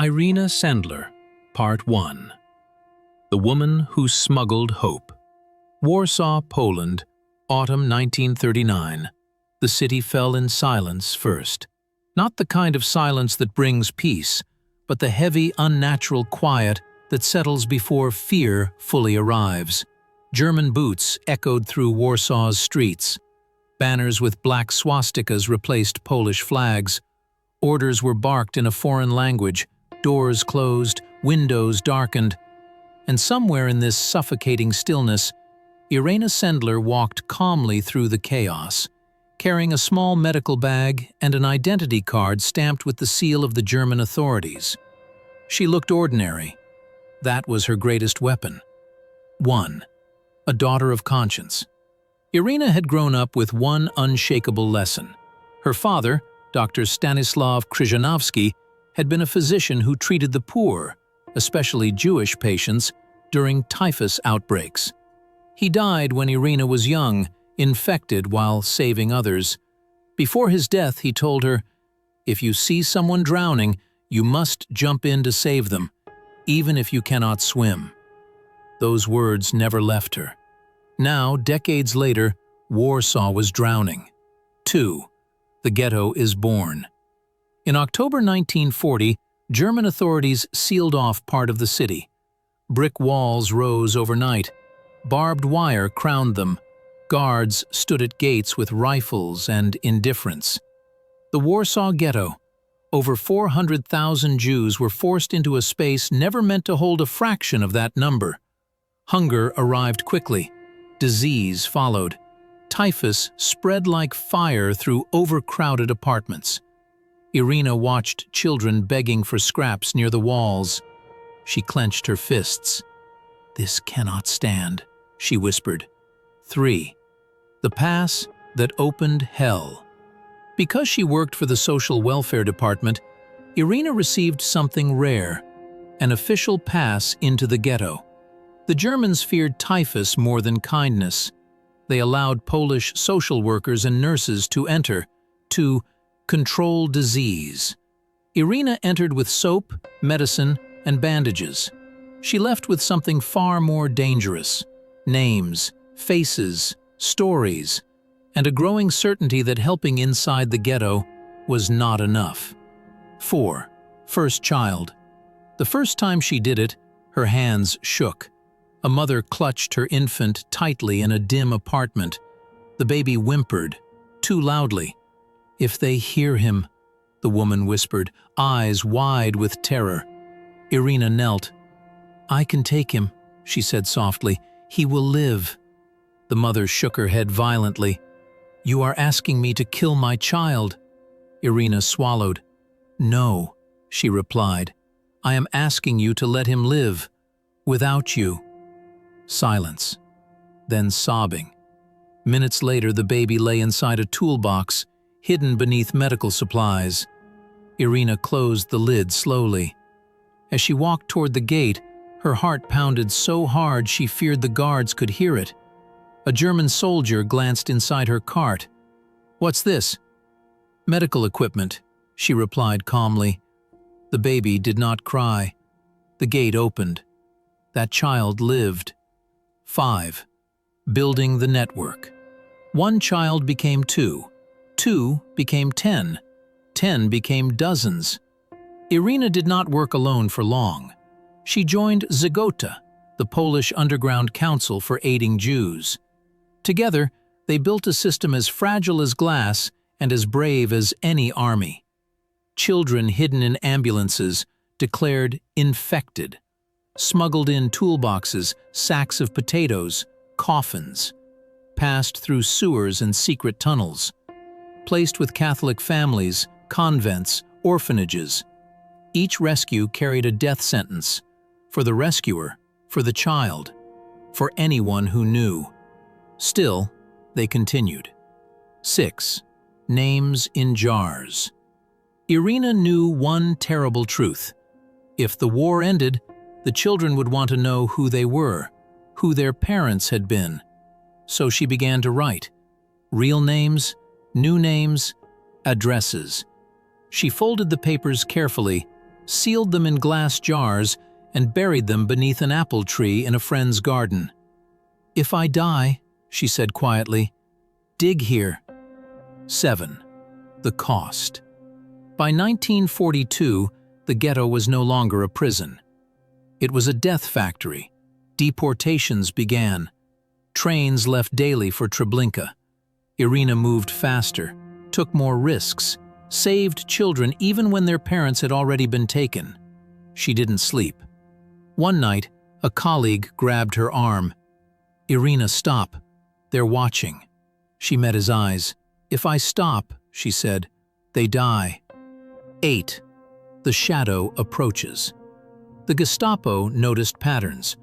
Irena Sendler, Part 1. The Woman Who Smuggled Hope. Warsaw, Poland, autumn 1939. The city fell in silence first. Not the kind of silence that brings peace, but the heavy, unnatural quiet that settles before fear fully arrives. German boots echoed through Warsaw's streets. Banners with black swastikas replaced Polish flags. Orders were barked in a foreign language. Doors closed, windows darkened, and somewhere in this suffocating stillness, Irena Sendler walked calmly through the chaos, carrying a small medical bag and an identity card stamped with the seal of the German authorities. She looked ordinary. That was her greatest weapon. 1. A daughter of conscience. Irena had grown up with one unshakable lesson. Her father, Dr. Stanislav Krzyżanowski, had been a physician who treated the poor, especially Jewish patients, during typhus outbreaks. He died when Irena was young, infected while saving others. Before his death, he told her, "If you see someone drowning, you must jump in to save them, even if you cannot swim." Those words never left her. Now, decades later, Warsaw was drowning. 2. The ghetto is born. In October 1940, German authorities sealed off part of the city. Brick walls rose overnight. Barbed wire crowned them. Guards stood at gates with rifles and indifference. The Warsaw Ghetto. Over 400,000 Jews were forced into a space never meant to hold a fraction of that number. Hunger arrived quickly. Disease followed. Typhus spread like fire through overcrowded apartments. Irena watched children begging for scraps near the walls. She clenched her fists. "This cannot stand," she whispered. 3. The pass that opened hell. Because she worked for the Social Welfare Department, Irena received something rare, an official pass into the ghetto. The Germans feared typhus more than kindness. They allowed Polish social workers and nurses to enter, to control disease. Irena entered with soap, medicine, and bandages. She left with something far more dangerous: names, faces, stories, and a growing certainty that helping inside the ghetto was not enough. 4. First child. The first time she did it, her hands shook. A mother clutched her infant tightly in a dim apartment. The baby whimpered, too loudly. "If they hear him," the woman whispered, eyes wide with terror. Irena knelt. "I can take him," she said softly. "He will live." The mother shook her head violently. "You are asking me to kill my child." Irena swallowed. "No," she replied. "I am asking you to let him live, without you." Silence. Then sobbing. Minutes later, the baby lay inside a toolbox, hidden beneath medical supplies. Irena closed the lid slowly. As she walked toward the gate, her heart pounded so hard she feared the guards could hear it. A German soldier glanced inside her cart. "What's this?" "Medical equipment," she replied calmly. The baby did not cry. The gate opened. That child lived. 5. Building the network. One child became 2. 2 became 10. 10 became dozens. Irena did not work alone for long. She joined Zagota, the Polish underground council for aiding Jews. Together, they built a system as fragile as glass and as brave as any army. Children hidden in ambulances, declared infected. Smuggled in toolboxes, sacks of potatoes, coffins. Passed through sewers and secret tunnels. Placed with Catholic families, convents, orphanages. Each rescue carried a death sentence. For the rescuer, for the child, for anyone who knew. Still, they continued. 6. Names in jars. Irena knew one terrible truth. If the war ended, the children would want to know who they were, who their parents had been. So she began to write. Real names, new names, addresses. She folded the papers carefully, sealed them in glass jars, and buried them beneath an apple tree in a friend's garden. "If I die," she said quietly, "dig here." 7. The cost. By 1942, the ghetto was no longer a prison. It was a death factory. Deportations began. Trains left daily for Treblinka. Irena moved faster, took more risks, saved children even when their parents had already been taken. She didn't sleep. One night, a colleague grabbed her arm. "Irena, stop. They're watching." She met his eyes. "If I stop," she said, "they die." 8. The shadow approaches. The Gestapo noticed patterns.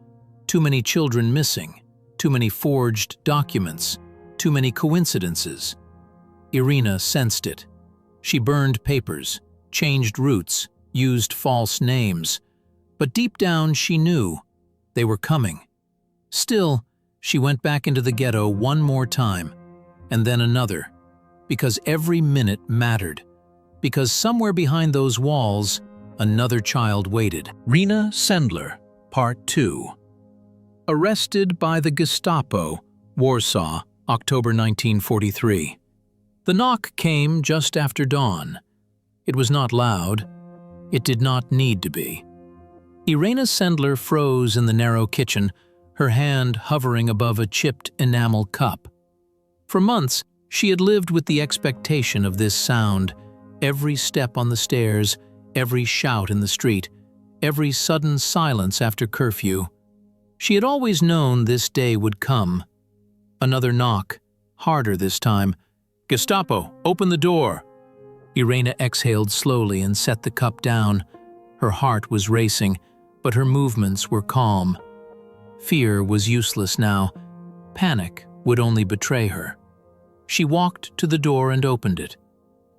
Too many children missing, too many forged documents, too many coincidences. Irena sensed it. She burned papers, changed routes, used false names. But deep down she knew they were coming. Still, she went back into the ghetto one more time, and then another, because every minute mattered. Because somewhere behind those walls, another child waited. Irena Sendler, Part 2. Arrested by the Gestapo, Warsaw, October 1943. The knock came just after dawn. It was not loud. It did not need to be. Irena Sendler froze in the narrow kitchen, her hand hovering above a chipped enamel cup. For months, she had lived with the expectation of this sound. Every step on the stairs, every shout in the street, every sudden silence after curfew. She had always known this day would come. Another knock, harder this time. "Gestapo, open the door!" Irena exhaled slowly and set the cup down. Her heart was racing, but her movements were calm. Fear was useless now. Panic would only betray her. She walked to the door and opened it.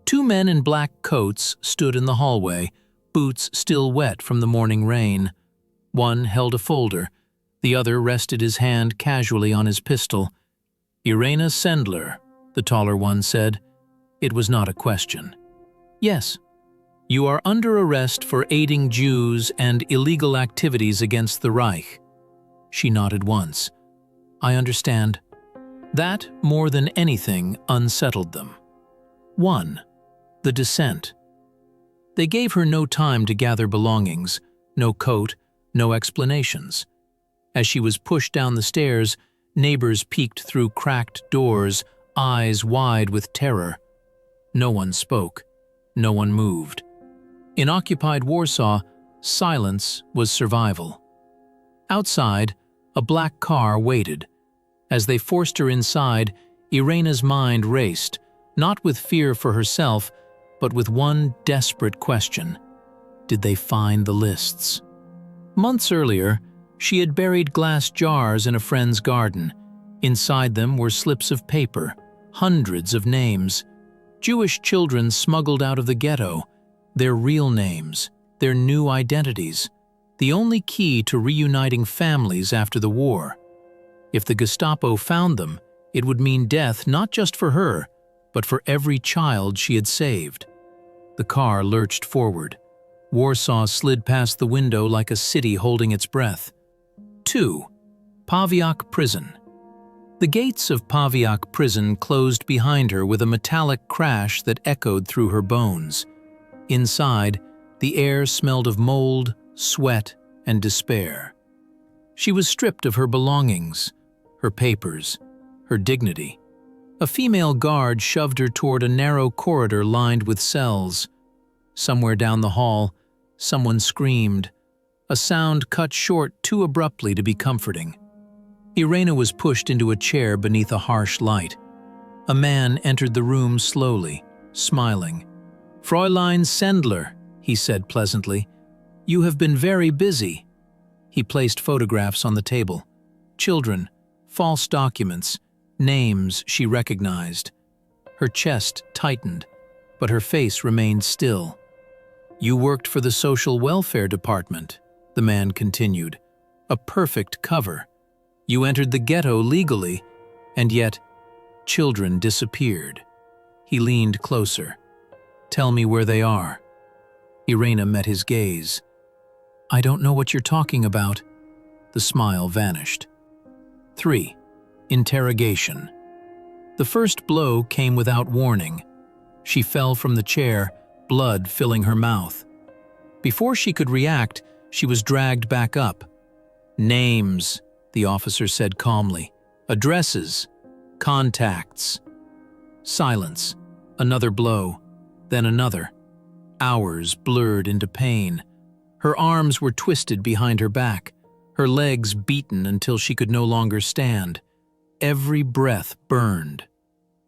Two men in black coats stood in the hallway, boots still wet from the morning rain. One held a folder. The other rested his hand casually on his pistol. "Irena Sendler," the taller one said. It was not a question. "Yes. You are under arrest for aiding Jews and illegal activities against the Reich." She nodded once. "I understand." That, more than anything, unsettled them. 1. The descent. They gave her no time to gather belongings, no coat, no explanations. As she was pushed down the stairs, neighbors peeked through cracked doors, eyes wide with terror. No one spoke. No one moved. In occupied Warsaw, silence was survival. Outside, a black car waited. As they forced her inside, Irena's mind raced, not with fear for herself, but with one desperate question. Did they find the lists? Months earlier, she had buried glass jars in a friend's garden. Inside them were slips of paper, hundreds of names. Jewish children smuggled out of the ghetto, their real names, their new identities, the only key to reuniting families after the war. If the Gestapo found them, it would mean death not just for her, but for every child she had saved. The car lurched forward. Warsaw slid past the window like a city holding its breath. 2. Pawiak Prison. The gates of Pawiak Prison closed behind her with a metallic crash that echoed through her bones. Inside, the air smelled of mold, sweat, and despair. She was stripped of her belongings, her papers, her dignity. A female guard shoved her toward a narrow corridor lined with cells. Somewhere down the hall, someone screamed, a sound cut short too abruptly to be comforting. Irena was pushed into a chair beneath a harsh light. A man entered the room slowly, smiling. "Fräulein Sendler," he said pleasantly, "you have been very busy." He placed photographs on the table. Children, false documents, names she recognized. Her chest tightened, but her face remained still. "You worked for the Social Welfare Department," the man continued. "A perfect cover. You entered the ghetto legally, and yet children disappeared." He leaned closer. "Tell me where they are." Irena met his gaze. "I don't know what you're talking about." The smile vanished. 3. Interrogation. The first blow came without warning. She fell from the chair, blood filling her mouth. Before she could react, she was dragged back up. "Names," the officer said calmly. "Addresses. Contacts." Silence. Another blow. Then another. Hours blurred into pain. Her arms were twisted behind her back, her legs beaten until she could no longer stand. Every breath burned.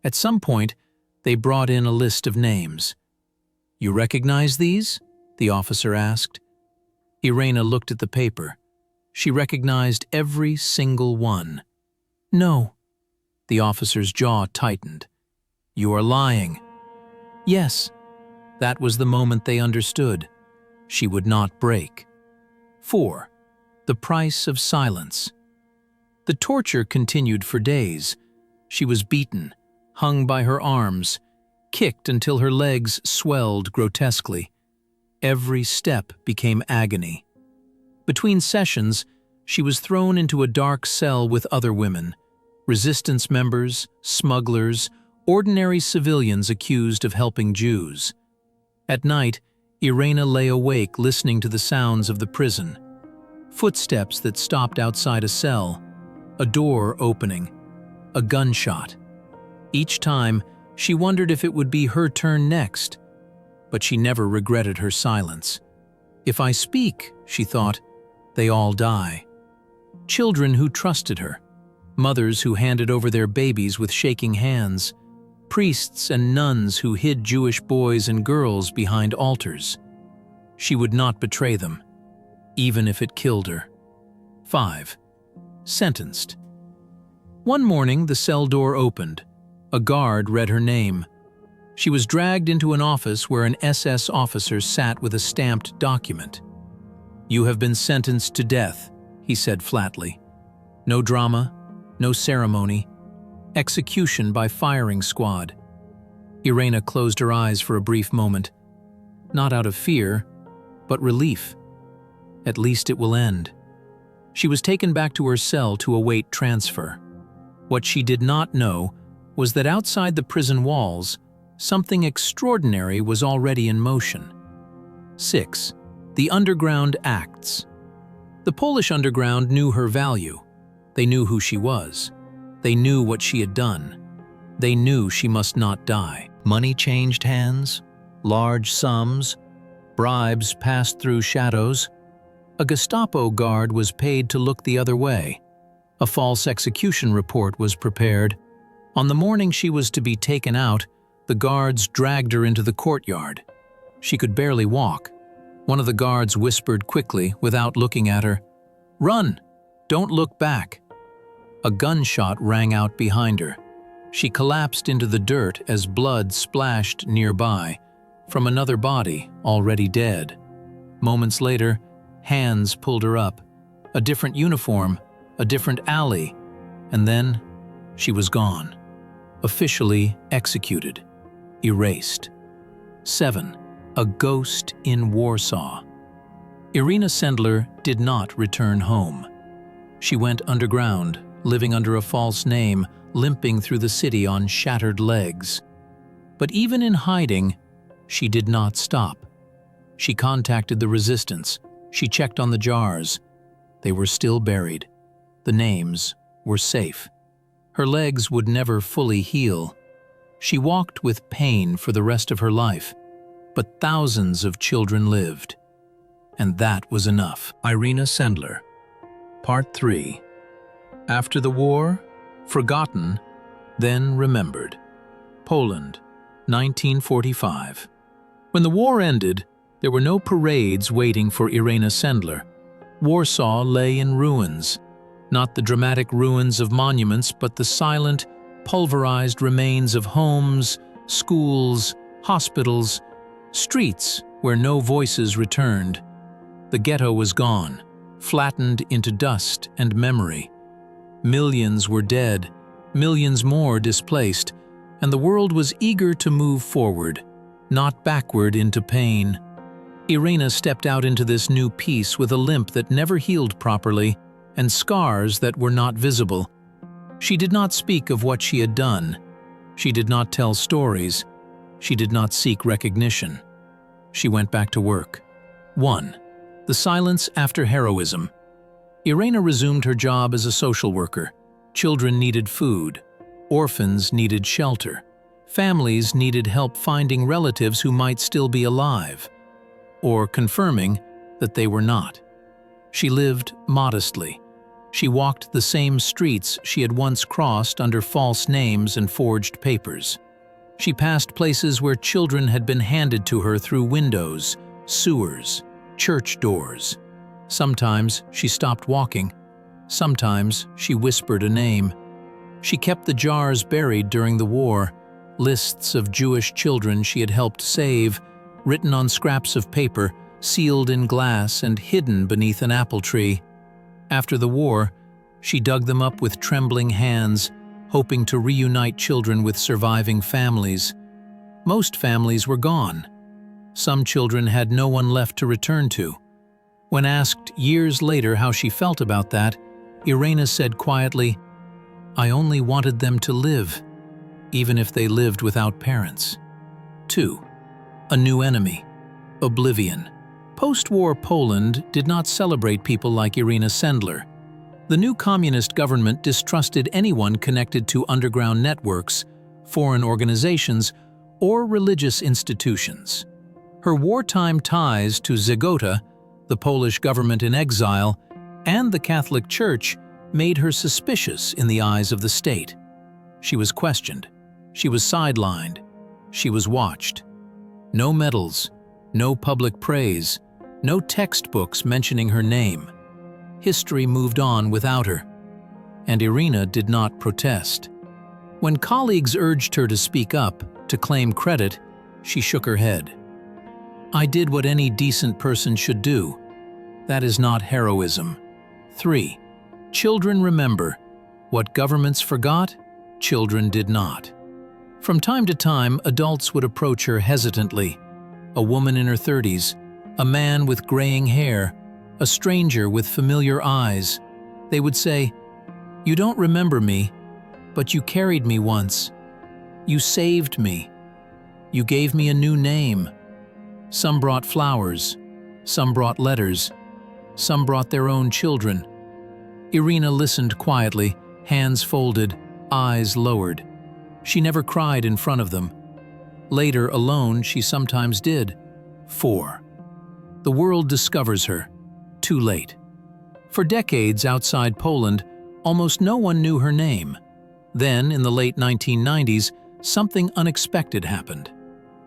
At some point, they brought in a list of names. "You recognize these?" the officer asked. Irena looked at the paper. She recognized every single one. "No." The officer's jaw tightened. "You are lying." "Yes." That was the moment they understood. She would not break. 4. The price of silence. The torture continued for days. She was beaten, hung by her arms, kicked until her legs swelled grotesquely. Every step became agony. Between sessions, she was thrown into a dark cell with other women, resistance members, smugglers, ordinary civilians accused of helping Jews. At night, Irena lay awake listening to the sounds of the prison. Footsteps that stopped outside a cell, a door opening, a gunshot. Each time, she wondered if it would be her turn next, but she never regretted her silence. "If I speak," she thought, "they all die." Children who trusted her, mothers who handed over their babies with shaking hands, priests and nuns who hid Jewish boys and girls behind altars. She would not betray them, even if it killed her. 5. Sentenced. One morning, the cell door opened. A guard read her name. She was dragged into an office where an SS officer sat with a stamped document. "You have been sentenced to death," he said flatly. No drama, no ceremony. Execution by firing squad. Irena closed her eyes for a brief moment. Not out of fear, but relief. At least it will end. She was taken back to her cell to await transfer. What she did not know was that outside the prison walls, something extraordinary was already in motion. 6. The underground acts. The Polish underground knew her value. They knew who she was. They knew what she had done. They knew she must not die. Money changed hands, large sums, bribes passed through shadows. A Gestapo guard was paid to look the other way. A false execution report was prepared. On the morning she was to be taken out, the guards dragged her into the courtyard. She could barely walk. One of the guards whispered quickly, without looking at her, "Run! Don't look back." A gunshot rang out behind her. She collapsed into the dirt as blood splashed nearby, from another body already dead. Moments later, hands pulled her up. A different uniform, a different alley, and then she was gone. Officially executed. Erased. 7. A ghost in Warsaw. Irena Sendler did not return home. She went underground, living under a false name, limping through the city on shattered legs. But even in hiding, she did not stop. She contacted the resistance. She checked on the jars. They were still buried. The names were safe. Her legs would never fully heal. She walked with pain for the rest of her life, but thousands of children lived. And that was enough. Irena Sendler. Part 3. After the war, forgotten, then remembered. Poland, 1945. When the war ended, there were no parades waiting for Irena Sendler. Warsaw lay in ruins. Not the dramatic ruins of monuments, but the silent, pulverized remains of homes, schools, hospitals, streets where no voices returned. The ghetto was gone, flattened into dust and memory. Millions were dead, millions more displaced, and the world was eager to move forward, not backward into pain. Irena stepped out into this new peace with a limp that never healed properly and scars that were not visible. She did not speak of what she had done. She did not tell stories. She did not seek recognition. She went back to work. 1. The silence after heroism. Irena resumed her job as a social worker. Children needed food. Orphans needed shelter. Families needed help finding relatives who might still be alive, or confirming that they were not. She lived modestly. She walked the same streets she had once crossed under false names and forged papers. She passed places where children had been handed to her through windows, sewers, church doors. Sometimes she stopped walking. Sometimes she whispered a name. She kept the jars buried during the war, lists of Jewish children she had helped save, written on scraps of paper, sealed in glass and hidden beneath an apple tree. After the war, she dug them up with trembling hands, hoping to reunite children with surviving families. Most families were gone. Some children had no one left to return to. When asked years later how she felt about that, Irena said quietly, "I only wanted them to live, even if they lived without parents." 2. A new enemy. Oblivion. Post-war Poland did not celebrate people like Irena Sendler. The new communist government distrusted anyone connected to underground networks, foreign organizations, or religious institutions. Her wartime ties to Żegota, the Polish government in exile, and the Catholic Church made her suspicious in the eyes of the state. She was questioned. She was sidelined. She was watched. No medals, no public praise, no textbooks mentioning her name. History moved on without her, and Irena did not protest. When colleagues urged her to speak up, to claim credit, she shook her head. "I did what any decent person should do. That is not heroism." 3. Children remember. What governments forgot, children did not. From time to time, adults would approach her hesitantly. A woman in her 30s, a man with graying hair, a stranger with familiar eyes. They would say, "You don't remember me, but you carried me once. You saved me. You gave me a new name." Some brought flowers, some brought letters, some brought their own children. Irena listened quietly, hands folded, eyes lowered. She never cried in front of them. Later, alone, she sometimes did. 4. The world discovers her. Too late. For decades outside Poland, almost no one knew her name. Then, in the late 1990s, something unexpected happened.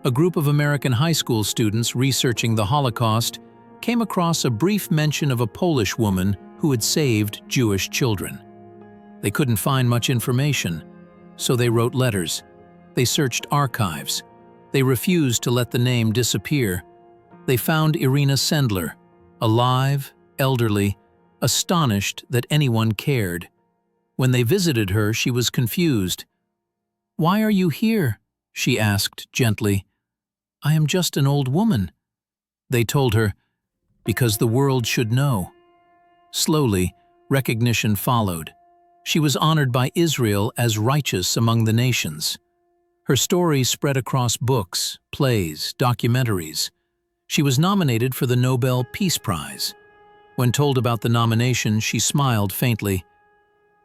A group of American high school students researching the Holocaust came across a brief mention of a Polish woman who had saved Jewish children. They couldn't find much information, so they wrote letters. They searched archives. They refused to let the name disappear. They found Irena Sendler, alive, elderly, astonished that anyone cared. When they visited her, she was confused. "Why are you here?" she asked gently. "I am just an old woman." They told her, "Because the world should know." Slowly, recognition followed. She was honored by Israel as righteous among the nations. Her story spread across books, plays, documentaries. She was nominated for the Nobel Peace Prize. When told about the nomination, she smiled faintly.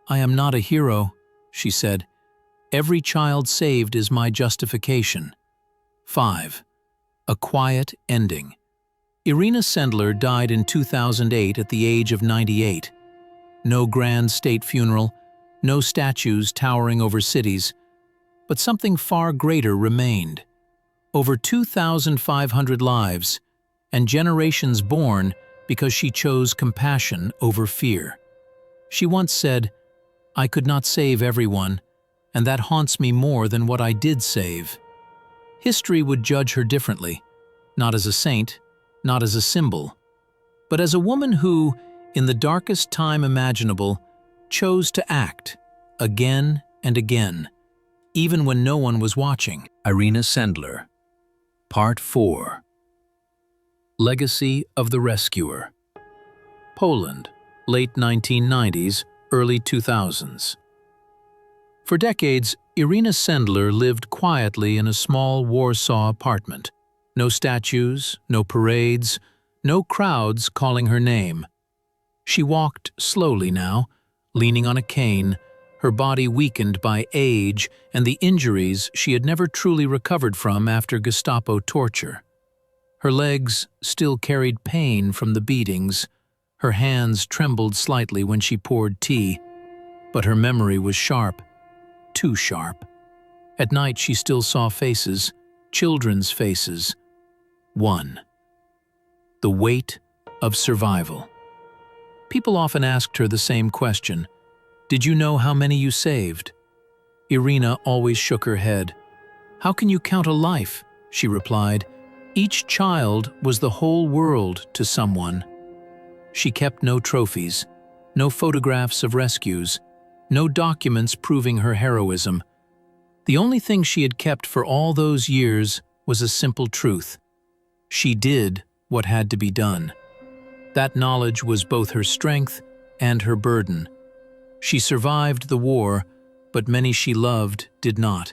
"I am not a hero," she said. "Every child saved is my justification." 5. A quiet ending. Irena Sendler died in 2008 at the age of 98. No grand state funeral, no statues towering over cities, but something far greater remained. Over 2,500 lives, and generations born because she chose compassion over fear. She once said, "I could not save everyone, and that haunts me more than what I did save." History would judge her differently, not as a saint, not as a symbol, but as a woman who, in the darkest time imaginable, chose to act, again and again, even when no one was watching. Irena Sendler. Part 4. Legacy of the Rescuer. Poland, late 1990s, early 2000s. For decades, Irena Sendler lived quietly in a small Warsaw apartment. No statues, no parades, no crowds calling her name. She walked slowly now, leaning on a cane, her body weakened by age and the injuries she had never truly recovered from after Gestapo torture. Her legs still carried pain from the beatings, her hands trembled slightly when she poured tea, but her memory was sharp, too sharp. At night she still saw faces, children's faces. One. The weight of survival. People often asked her the same question. Did you know how many you saved? Irena always shook her head. How can you count a life? She replied. Each child was the whole world to someone. She kept no trophies, no photographs of rescues, no documents proving her heroism. The only thing she had kept for all those years was a simple truth. She did what had to be done. That knowledge was both her strength and her burden. She survived the war, but many she loved did not.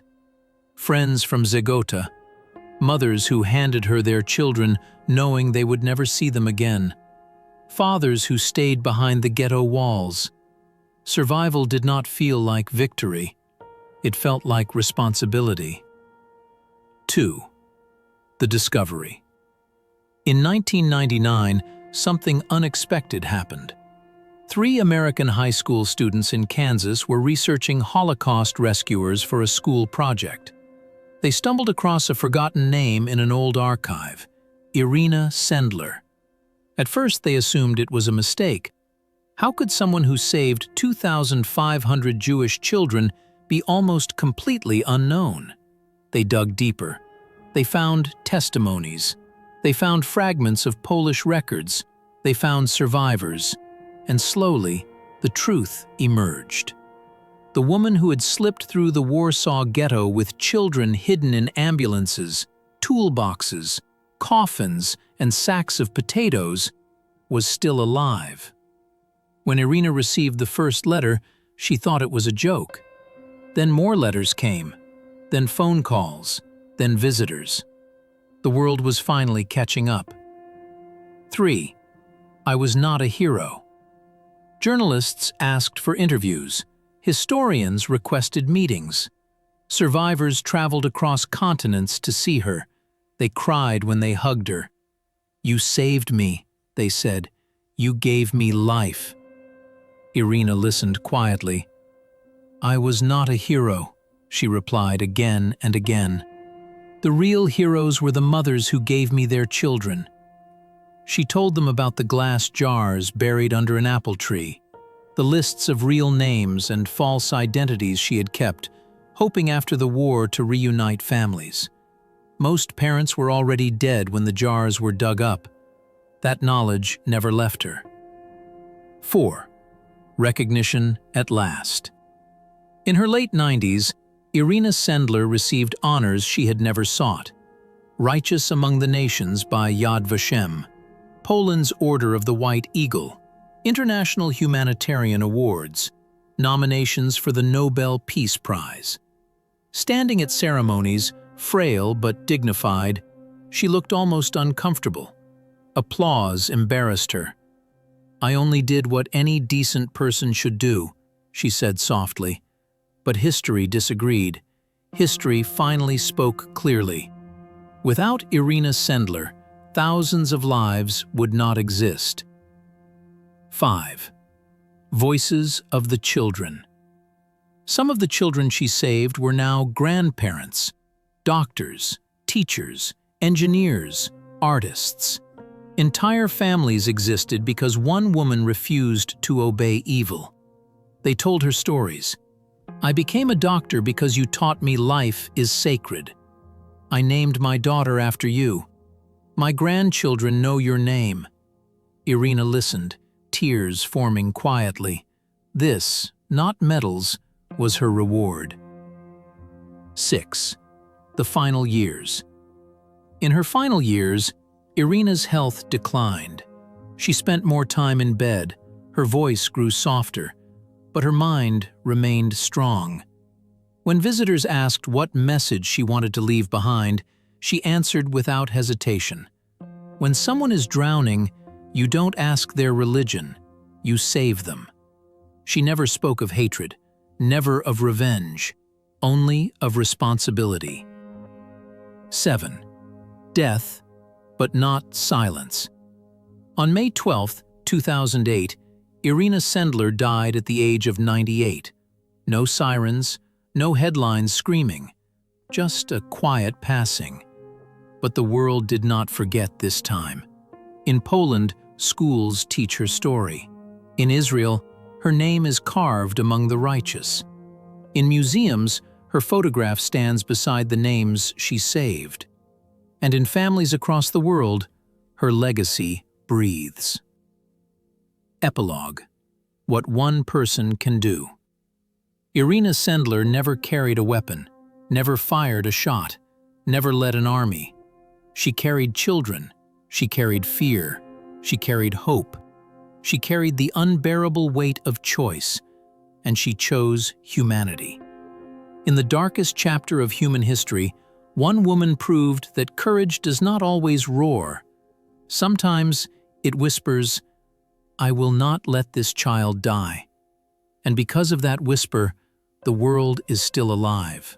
Friends from Zagota, mothers who handed her their children knowing they would never see them again. Fathers who stayed behind the ghetto walls. Survival did not feel like victory. It felt like responsibility. 2. The discovery. In 1999, something unexpected happened. 3 American high school students in Kansas were researching Holocaust rescuers for a school project. They stumbled across a forgotten name in an old archive, Irena Sendler. At first they assumed it was a mistake. How could someone who saved 2,500 Jewish children be almost completely unknown? They dug deeper. They found testimonies. They found fragments of Polish records. They found survivors. And slowly, the truth emerged. The woman who had slipped through the Warsaw Ghetto with children hidden in ambulances, toolboxes, coffins, and sacks of potatoes was still alive. When Irena received the first letter, she thought it was a joke. Then more letters came, then phone calls, then visitors. The world was finally catching up. 3. I was not a hero. Journalists asked for interviews. Historians requested meetings. Survivors traveled across continents to see her. They cried when they hugged her. You saved me, they said. You gave me life. Irena listened quietly. I was not a hero, she replied again and again. The real heroes were the mothers who gave me their children. She told them about the glass jars buried under an apple tree, the lists of real names and false identities she had kept, hoping after the war to reunite families. Most parents were already dead when the jars were dug up. That knowledge never left her. 4. Recognition at last. In her late 90s, Irena Sendler received honors she had never sought. Righteous Among the Nations by Yad Vashem, Poland's Order of the White Eagle, International Humanitarian Awards, nominations for the Nobel Peace Prize. Standing at ceremonies, frail but dignified, she looked almost uncomfortable. Applause embarrassed her. I only did what any decent person should do, she said softly. But history disagreed. History finally spoke clearly. Without Irena Sendler, thousands of lives would not exist. 5. Voices of the children. Some of the children she saved were now grandparents, doctors, teachers, engineers, artists. Entire families existed because one woman refused to obey evil. They told her stories. I became a doctor because you taught me life is sacred. I named my daughter after you. My grandchildren know your name. Irena listened, tears forming quietly. This, not medals, was her reward. 6. The final years. In her final years, Irena's health declined. She spent more time in bed, her voice grew softer, but her mind remained strong. When visitors asked what message she wanted to leave behind, she answered without hesitation. When someone is drowning, you don't ask their religion, you save them. She never spoke of hatred, never of revenge, only of responsibility. 7. Death, but not silence. On May 12, 2008, Irena Sendler died at the age of 98. No sirens, no headlines screaming, just a quiet passing. But the world did not forget this time. In Poland, schools teach her story. In Israel, her name is carved among the righteous. In museums, her photograph stands beside the names she saved. And in families across the world, her legacy breathes. Epilogue: What one person can do. Irena Sendler never carried a weapon, never fired a shot, never led an army. She carried children, she carried fear, she carried hope. She carried the unbearable weight of choice, and she chose humanity. In the darkest chapter of human history, one woman proved that courage does not always roar. Sometimes it whispers, "I will not let this child die." And because of that whisper, the world is still alive.